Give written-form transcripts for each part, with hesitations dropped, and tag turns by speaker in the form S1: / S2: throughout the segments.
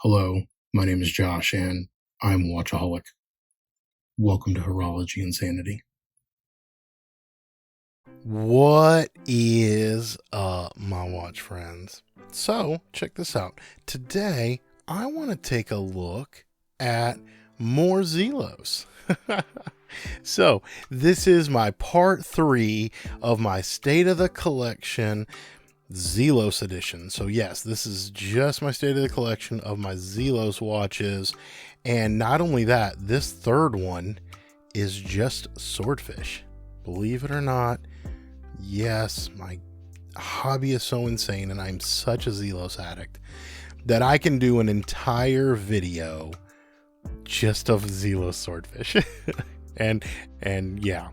S1: Hello, my name is Josh, and I'm a watchaholic. Welcome to Horology Insanity.
S2: What is up, my watch friends? So, check this out. Today, I want to take a look at more Zelos. So, this is my part 3 of my State of the Collection Zelos edition. So yes, this is just my State of the Collection of my Zelos watches. And not only that, this third one is just Swordfish. Believe it or not, yes, my hobby is so insane and I'm such a Zelos addict that I can do an entire video just of Zelos Swordfish. and yeah.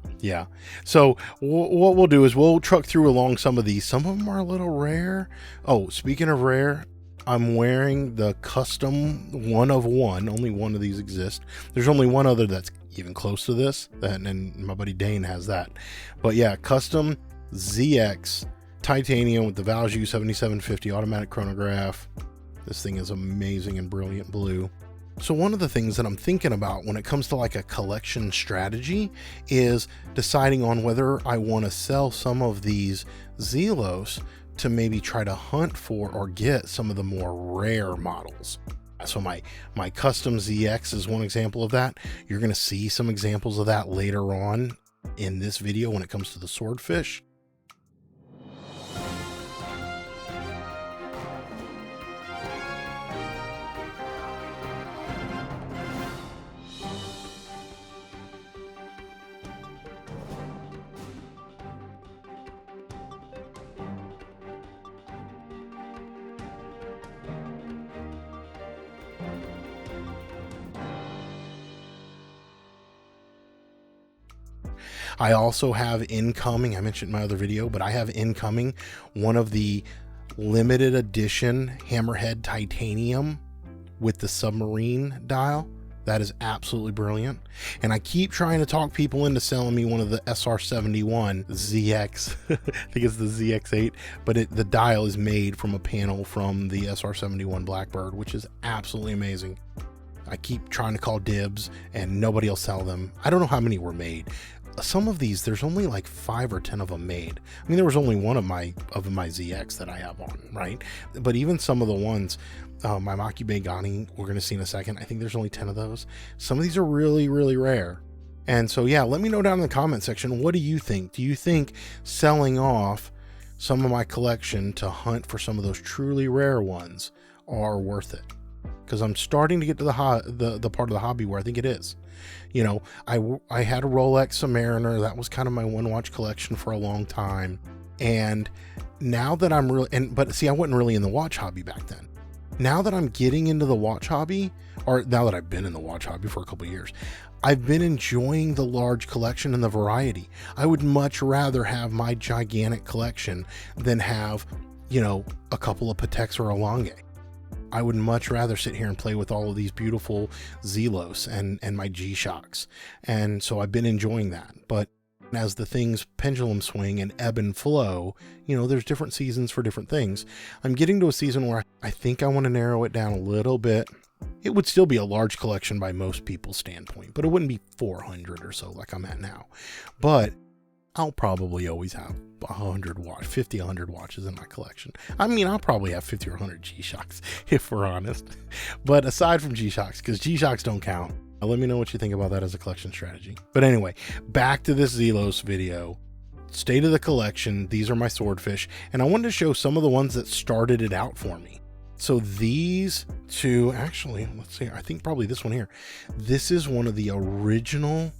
S2: So what we'll do is we'll truck through along some of these. Some of them are a little rare. Oh, speaking of rare, I'm wearing the custom one of one. Only one of these exists. There's only one other that's even close to this, and my buddy Dane has that. But yeah, custom ZX titanium with the Valjoux 7750 automatic chronograph. This thing is amazing and brilliant blue. So one of the things that I'm thinking about when it comes to like a collection strategy is deciding on whether I want to sell some of these Zelos to maybe try to hunt for or get some of the more rare models. So my custom ZX is one example of that. You're going to see some examples of that later on in this video when it comes to the Swordfish. I also have incoming, I mentioned in my other video, but I have incoming one of the limited edition Hammerhead titanium with the submarine dial. That is absolutely brilliant. And I keep trying to talk people into selling me one of the SR71 ZX. I think it's the ZX8, but the dial is made from a panel from the SR71 Blackbird, which is absolutely amazing. I keep trying to call dibs and nobody will sell them. I don't know how many were made. Some of these, there's only like 5 or 10 of them made. I mean, there was only one of my ZX that I have on, right? But even some of the ones, my Maki Begani, we're going to see in a second, I think there's only 10 of those. Some of these are really, really rare. And so, yeah, let me know down in the comment section, what do you think? Do you think selling off some of my collection to hunt for some of those truly rare ones are worth it? Because I'm starting to get to the part of the hobby where I think it is. You know, I had a Rolex Submariner. That was kind of my one watch collection for a long time. And now that I'm really, but see, I wasn't really in the watch hobby back then. Now that I'm getting into the watch hobby, or now that I've been in the watch hobby for a couple of years, I've been enjoying the large collection and the variety. I would much rather have my gigantic collection than have, you know, a couple of Pateks or a Lange. I would much rather sit here and play with all of these beautiful Zelos and my G-Shocks. And so I've been enjoying that. But as the things pendulum swing and ebb and flow, you know, there's different seasons for different things. I'm getting to a season where I think I want to narrow it down a little bit. It would still be a large collection by most people's standpoint, but it wouldn't be 400 or so like I'm at now. But I'll probably always have 50, 100 watches in my collection. I mean, I'll probably have 50 or 100 G-Shocks, if we're honest. But aside from G-Shocks, because G-Shocks don't count, let me know what you think about that as a collection strategy. But anyway, back to this Zelos video. State of the collection, these are my Swordfish, and I wanted to show some of the ones that started it out for me. So these two, actually, let's see, I think probably this one here. This is one of the original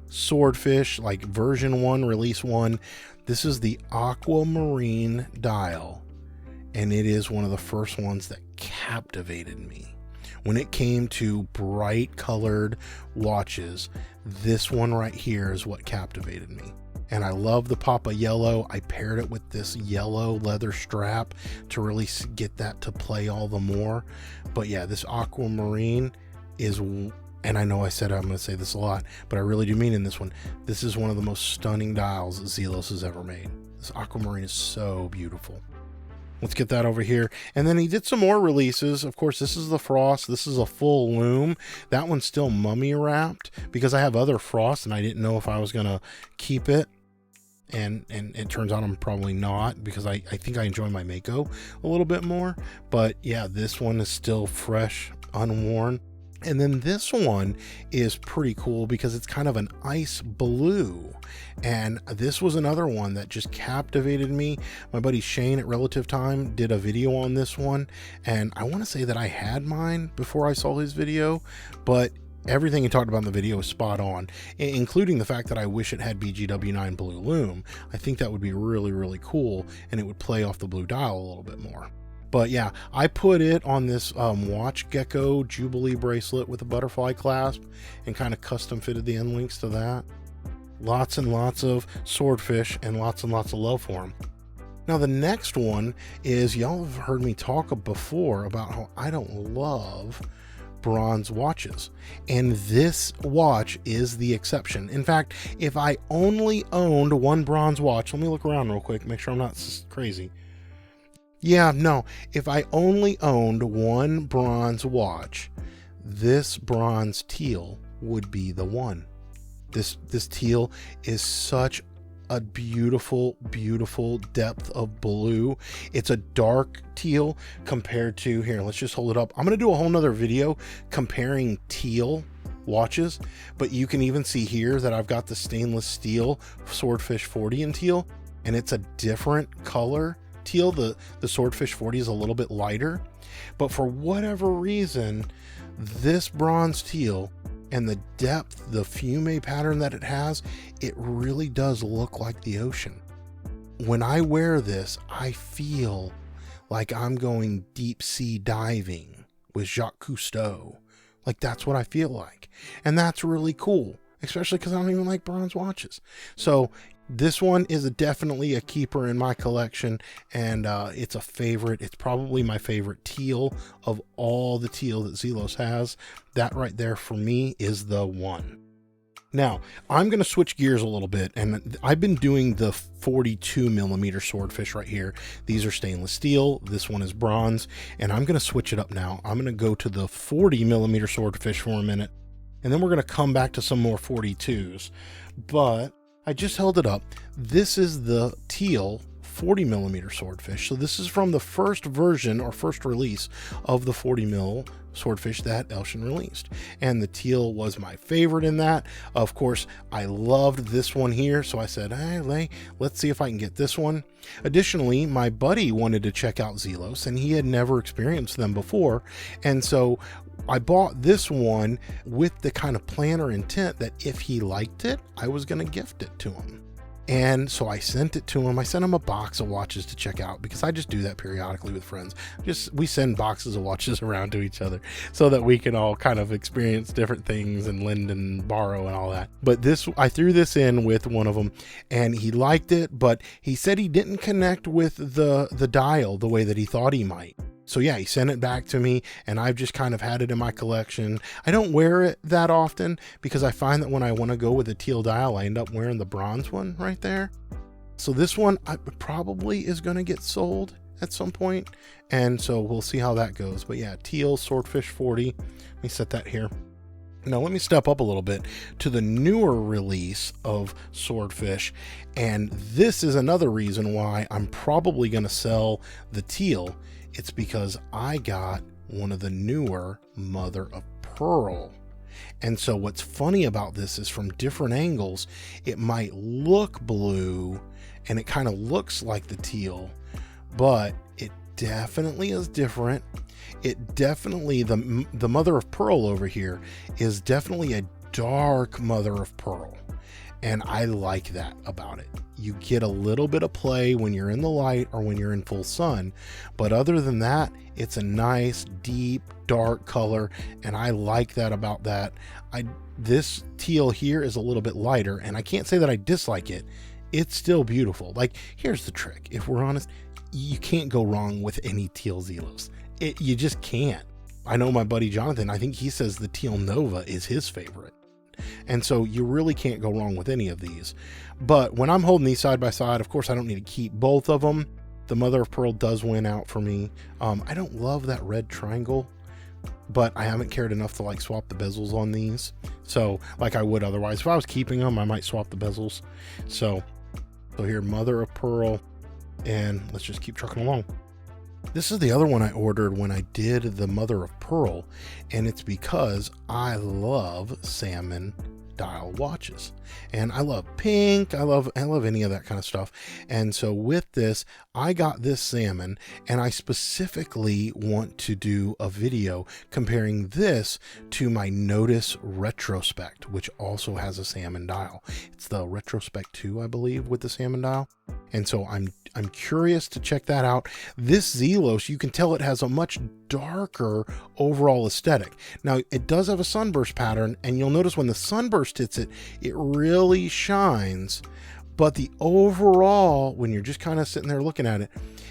S2: Swordfish, like version 1, release 1. This is the Aquamarine dial, and it is one of the first ones that captivated me. When it came to bright colored watches, this one right here is what captivated me. And I love the Papa yellow. I paired it with this yellow leather strap to really get that to play all the more. But yeah, this Aquamarine is, and I know I said I'm going to say this a lot, but I really do mean in this one, this is one of the most stunning dials Zelos has ever made. This Aquamarine is so beautiful. Let's get that over here. And then he did some more releases. Of course, this is the frost. This is a full loom. That one's still mummy wrapped because I have other frost and I didn't know if I was going to keep it. And it turns out I'm probably not, because I think I enjoy my Mako a little bit more. But yeah, this one is still fresh, unworn. And then this one is pretty cool because it's kind of an ice blue. And this was another one that just captivated me. My buddy Shane at Relative Time did a video on this one. And I want to say that I had mine before I saw his video, but everything he talked about in the video is spot on, including the fact that I wish it had BGW9 blue loom. I think that would be really, really cool, and it would play off the blue dial a little bit more. But yeah, I put it on this Watch Gecko Jubilee bracelet with a butterfly clasp and kind of custom fitted the end links to that. Lots and lots of swordfish and lots of love for them. Now the next one is, y'all have heard me talk before about how I don't love bronze watches, and this watch is the exception. In fact, if I only owned one bronze watch, let me look around real quick, make sure I'm not crazy. Yeah, no, if I only owned one bronze watch, this bronze teal would be the one. This teal is such a beautiful depth of blue. It's a dark teal compared to, here, let's just hold it up. I'm going to do a whole nother video comparing teal watches, but you can even see here that I've got the stainless steel Swordfish 40 in teal, and it's a different color teal. The Swordfish 40 is a little bit lighter, but for whatever reason, this bronze teal and the depth, the fume pattern that it has, it really does look like the ocean. When I wear this, I feel like I'm going deep sea diving with Jacques Cousteau. Like, that's what I feel like. And that's really cool, especially because I don't even like bronze watches. So this one is definitely a keeper in my collection, and it's a favorite. It's probably my favorite teal of all the teal that Zelos has. That right there for me is the one. Now, I'm going to switch gears a little bit, and I've been doing the 42 millimeter swordfish right here. These are stainless steel. This one is bronze, and I'm going to switch it up now. I'm going to go to the 40 millimeter swordfish for a minute, and then we're going to come back to some more 42s. But I just held it up. This is the teal 40 millimeter swordfish. So this is from the first version or first release of the 40 mil swordfish that Elshin released. And the teal was my favorite in that. Of course, I loved this one here. So I said, hey, let's see if I can get this one. Additionally, my buddy wanted to check out Zelos, and he had never experienced them before. And so I bought this one with the kind of plan or intent that if he liked it, I was going to gift it to him. And so I sent it to him. I sent him a box of watches to check out, because I just do that periodically with friends. We send boxes of watches around to each other so that we can all kind of experience different things and lend and borrow and all that. But I threw this in with one of them, and he liked it, but he said he didn't connect with the dial the way that he thought he might. So yeah, he sent it back to me, and I've just kind of had it in my collection. I don't wear it that often because I find that when I want to go with a teal dial, I end up wearing the bronze one right there. So this one probably is going to get sold at some point, and so we'll see how that goes. But yeah, teal Swordfish 40. Let me set that here. Now let me step up a little bit to the newer release of Swordfish, and this is another reason why I'm probably going to sell the teal. It's because I got one of the newer mother of pearl. And so what's funny about this is, from different angles, it might look blue and it kind of looks like the teal, but it definitely is different. It definitely, the mother of pearl over here is definitely a dark mother of pearl. And I like that about it. You get a little bit of play when you're in the light or when you're in full sun. But other than that, it's a nice, deep, dark color. And I like that about that. This teal here is a little bit lighter, and I can't say that I dislike it. It's still beautiful. Like, here's the trick. If we're honest, you can't go wrong with any teal Zelos. You just can't. I know my buddy Jonathan, I think he says the Teal Nova is his favorite. And so you really can't go wrong with any of these. But when I'm holding these side by side, of course, I don't need to keep both of them. the mother of pearl does win out for me. I don't love that red triangle, but I haven't cared enough to like swap the bezels on these. So like I would otherwise. If I was keeping them, I might swap the bezels. So here, mother of pearl, and let's just keep trucking along. This is the other one I ordered when I did the mother of pearl, and it's because I love salmon dial watches, and I love pink. I love any of that kind of stuff. And so with this, I got this salmon, and I specifically want to do a video comparing this to my Notice Retrospect, which also has a salmon dial. It's the Retrospect 2, I believe, with the salmon dial. And so I'm curious to check that out. This Zelos, you can tell it has a much darker overall aesthetic. Now, it does have a sunburst pattern, and you'll notice when the sunburst hits it, it really shines. But the overall, when you're just kind of sitting there looking at it,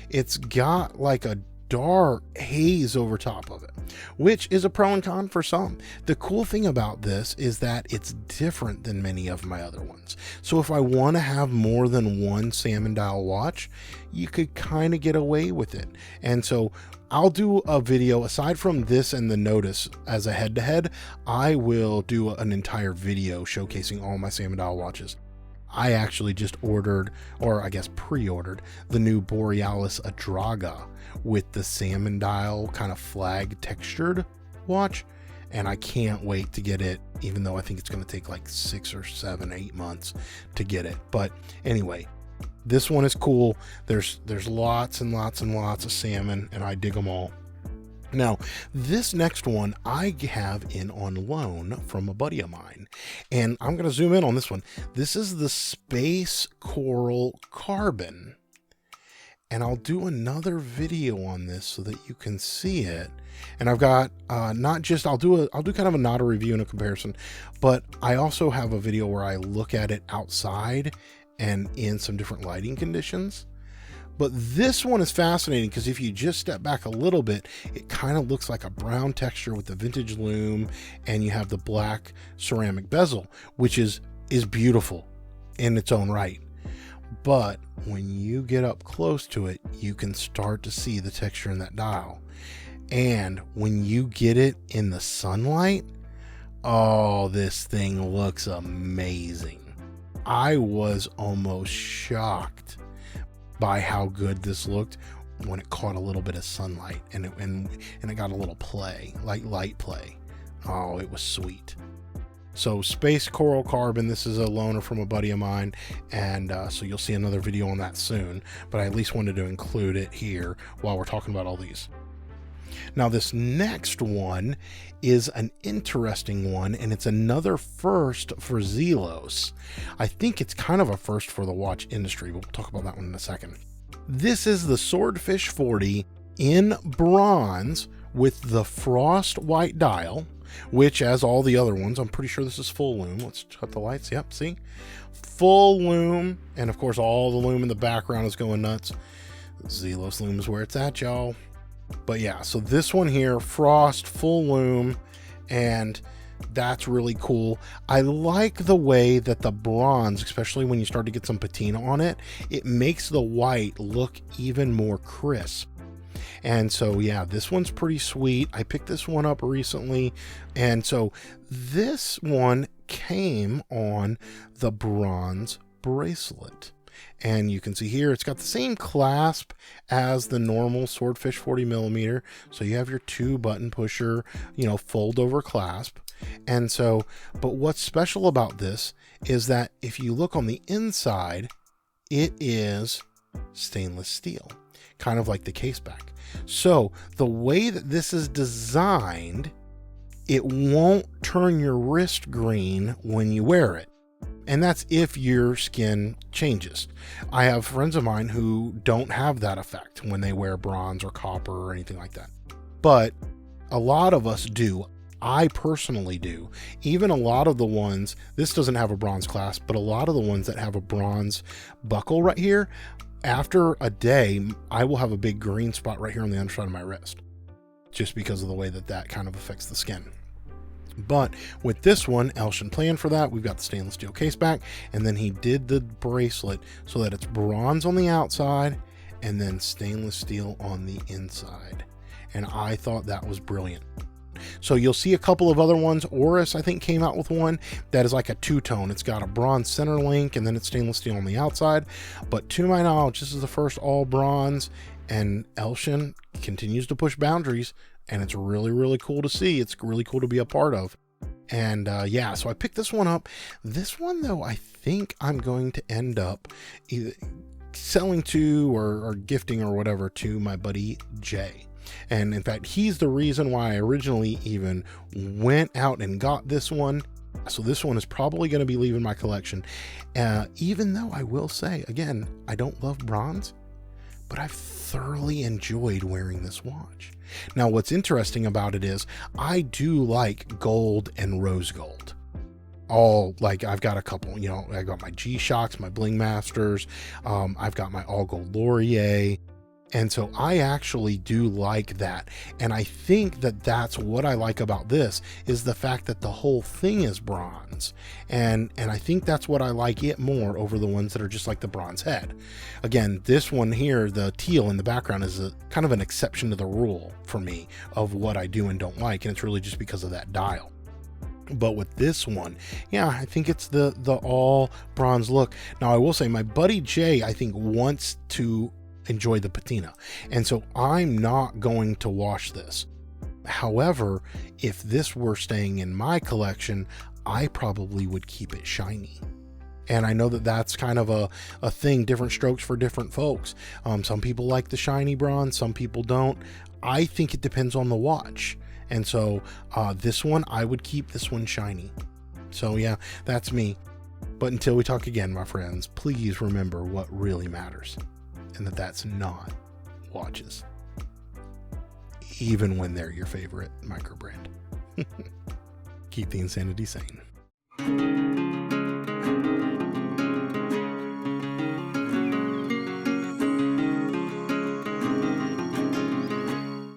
S2: it's got like a dark haze over top of it, which is a pro and con for some. The cool thing about this is that it's different than many of my other ones. So if I want to have more than one salmon dial watch, you could kind of get away with it. And so I'll do a video aside from this and the Notice as a head-to-head. I will do an entire video showcasing all my salmon dial watches. I actually just ordered, or I guess pre-ordered, the new Borealis Adraga with the salmon dial kind of flag textured watch, and I can't wait to get it, even though I think it's going to take like 6 or 7, 8 months to get it. But anyway, this one is cool. There's lots and lots and lots of salmon, and I dig them all. Now, this next one I have in on loan from a buddy of mine, and I'm going to zoom in on this one. This is the Space Coral Carbon, and I'll do another video on this so that you can see it. And I've got not just I'll do kind of a not a review and a comparison, but I also have a video where I look at it outside and in some different lighting conditions. But this one is fascinating because if you just step back a little bit, it kind of looks like a brown texture with the vintage loom, and you have the black ceramic bezel, which is beautiful in its own right. But when you get up close to it, you can start to see the texture in that dial. And when you get it in the sunlight, oh, this thing looks amazing. I was almost shocked by how good this looked when it caught a little bit of sunlight and it got a little play, like light play. Oh, it was sweet. So Space Coral Carbon, this is a loaner from a buddy of mine, and so you'll see another video on that soon, but I at least wanted to include it here while we're talking about all these. Now, this next one is an interesting one, and it's another first for Zelos. I think it's kind of a first for the watch industry, but we'll talk about that one in a second. This is the Swordfish 40 in bronze with the frost white dial, which, as all the other ones, I'm pretty sure this is full loom. Let's cut the lights. Yep, see? Full loom, and of course all the loom in the background is going nuts. Zelos loom is where it's at, y'all. But yeah, so this one here, frost, full loom, and that's really cool. I like the way that the bronze, especially when you start to get some patina on it, it makes the white look even more crisp. And so yeah, this one's pretty sweet. I picked this one up recently, and so this one came on the bronze bracelet. And you can see here, it's got the same clasp as the normal Swordfish 40mm. So you have your 2-button pusher, fold over clasp. And so, but what's special about this is that if you look on the inside, it is stainless steel, kind of like the case back. So the way that this is designed, it won't turn your wrist green when you wear it. And that's if your skin changes. I have friends of mine who don't have that effect when they wear bronze or copper or anything like that. But a lot of us do. I personally do. Even a lot of the ones, this doesn't have a bronze clasp, but a lot of the ones that have a bronze buckle right here, after a day, I will have a big green spot right here on the underside of my wrist, just because of the way that that kind of affects the skin. But with this one, Elshin planned for that. We've got the stainless steel case back, and then he did the bracelet so that it's bronze on the outside and then stainless steel on the inside. And I thought that was brilliant. So you'll see a couple of other ones. Oris, I think, came out with one that is like a two-tone. It's got a bronze center link, and then it's stainless steel on the outside. But to my knowledge, this is the first all bronze, and Elshin continues to push boundaries, and it's really, really cool to see. It's really cool to be a part of. And yeah, so I picked this one up. This one, though, I think I'm going to end up either selling to or gifting or whatever to my buddy Jay. And in fact, he's the reason why I originally even went out and got this one. So this one is probably going to be leaving my collection. Even though I will say, again, I don't love bronze, but I've thoroughly enjoyed wearing this watch. Now, what's interesting about it is I do like gold and rose gold. All, like, I've got a couple, you know, I got my G-Shocks, my Bling Masters. I've got my all gold Laurier. And so I actually do like that. And I think that that's what I like about this, is the fact that the whole thing is bronze. And I think that's what I like it more over the ones that are just like the bronze head. Again, this one here, the teal in the background, is a kind of an exception to the rule for me of what I do and don't like. And it's really just because of that dial. But with this one, yeah, I think it's the all bronze look. Now, I will say my buddy Jay, I think, wants to enjoy the patina, and so I'm not going to wash this. However, if this were staying in my collection, I probably would keep it shiny. And I know that that's kind of a thing, different strokes for different folks. Some people like the shiny bronze, some people don't. I think it depends on the watch. And so this one, I would keep this one shiny. So yeah, that's me. But until we talk again, my friends, please remember what really matters. And that's not watches, even when they're your favorite micro brand. Keep the insanity sane.